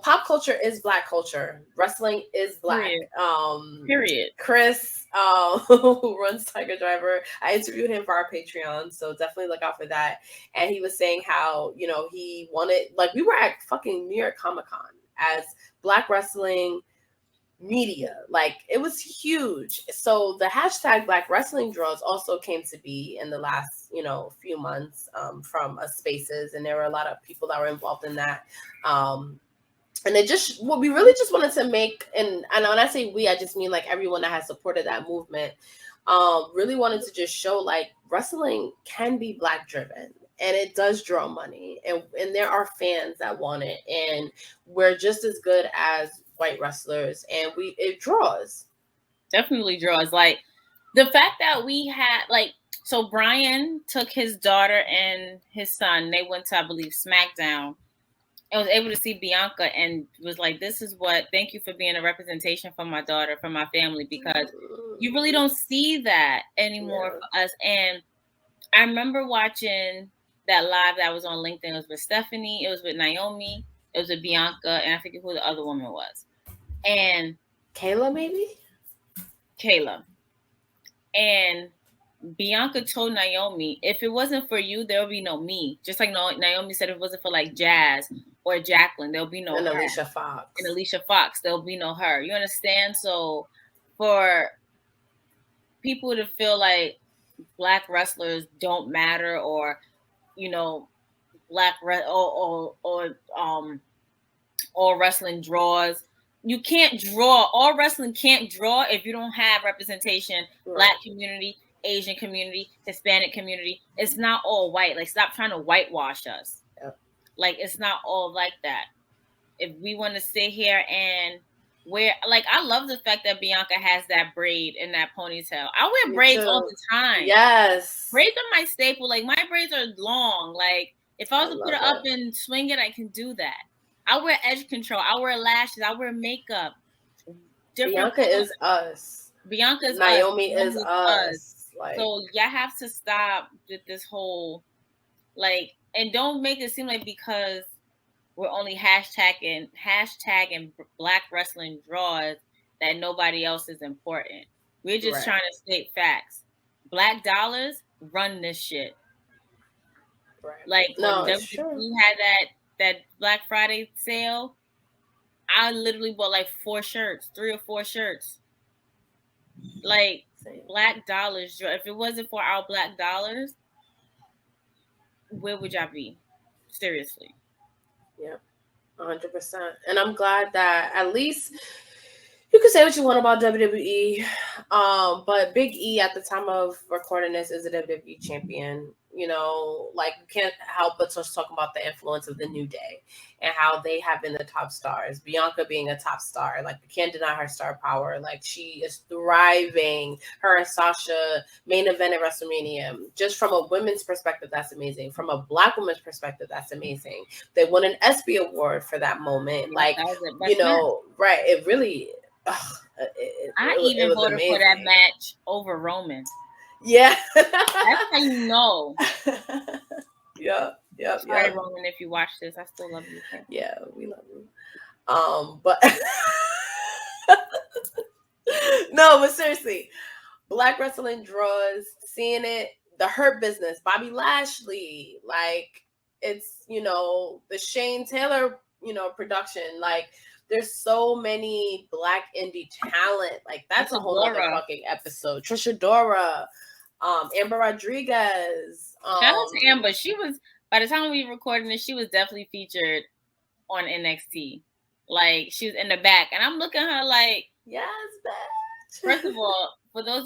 pop culture is Black culture. Wrestling is Black. Period. Chris, who runs Tiger Driver, I interviewed him for our Patreon, so definitely look out for that. And he was saying how, he wanted, like, we were at fucking New York Comic Con as Black wrestling media. Like, it was huge. So the hashtag Black wrestling draws also came to be in the last, few months, from Spaces, and there were a lot of people that were involved in that. And we really just wanted to make, and when I say we, I just mean like everyone that has supported that movement, really wanted to just show like wrestling can be Black driven, and it does draw money, and there are fans that want it, and we're just as good as white wrestlers, and it draws. Definitely draws. Like, the fact that we had, like, so Brian took his daughter and his son, they went to, I believe, SmackDown, and was able to see Bianca, and was like, thank you for being a representation for my daughter, for my family, because you really don't see that anymore for us. And I remember watching that live that was on LinkedIn. It was with Stephanie, it was with Naomi, it was with Bianca, and I forget who the other woman was. And Kayla, maybe? Kayla. And Bianca told Naomi, if it wasn't for you, there would be no me. Just like Naomi said, if it wasn't for like Jazz or Jacqueline, there'll be no and her. Alicia Fox. And Alicia Fox, there'll be no her. You understand? So for people to feel like Black wrestlers don't matter, or all wrestling draws. You can't draw. All wrestling can't draw if you don't have representation. Right. Black community, Asian community, Hispanic community. It's not all white. Like, stop trying to whitewash us. Yep. Like, it's not all like that. If we want to sit here and wear, like, I love the fact that Bianca has that braid and that ponytail. I wear braids all the time. Yes. Braids are my staple. Like, my braids are long. Like, if I was to put it up and swing it, I can do that. I wear edge control. I wear lashes. I wear makeup. Bianca is us. Bianca is Naomi us. is us. Like, so y'all have to stop with this whole, like, and don't make it seem like because we're only hashtagging Black wrestling draws that nobody else is important. We're just trying to state facts. Black dollars run this shit. Right. Like, when WWE had that Black Friday sale, I literally bought like 3 or 4 shirts. Like, Black dollars. If it wasn't for our Black dollars, where would y'all be? Seriously. Yeah, 100%. And I'm glad that at least you can say what you want about WWE, but Big E at the time of recording this is a WWE champion. Like, you can't help but just talk about the influence of the New Day and how they have been the top stars. Bianca being a top star, like, you can't deny her star power. Like, she is thriving. Her and Sasha main event at WrestleMania. Just from a women's perspective, that's amazing. From a Black woman's perspective, that's amazing. They won an ESPY award for that moment. Like, right? It really. I even voted for that match over Roman. Yeah. That's how you know. Yep. Sorry, Roman, if you watch this, I still love you. Okay? Yeah, we love you. But no, but seriously, Black wrestling draws, seeing it, the Hurt Business, Bobby Lashley, like, it's, the Shane Taylor, production, like, there's so many Black indie talent. Like, that's a whole other fucking episode. Trisha Dora, Amber Rodriguez. Shout out to Amber. She was, by the time we were recording this, she was definitely featured on NXT. Like, she was in the back. And I'm looking at her like, yes, bitch. First of all, for those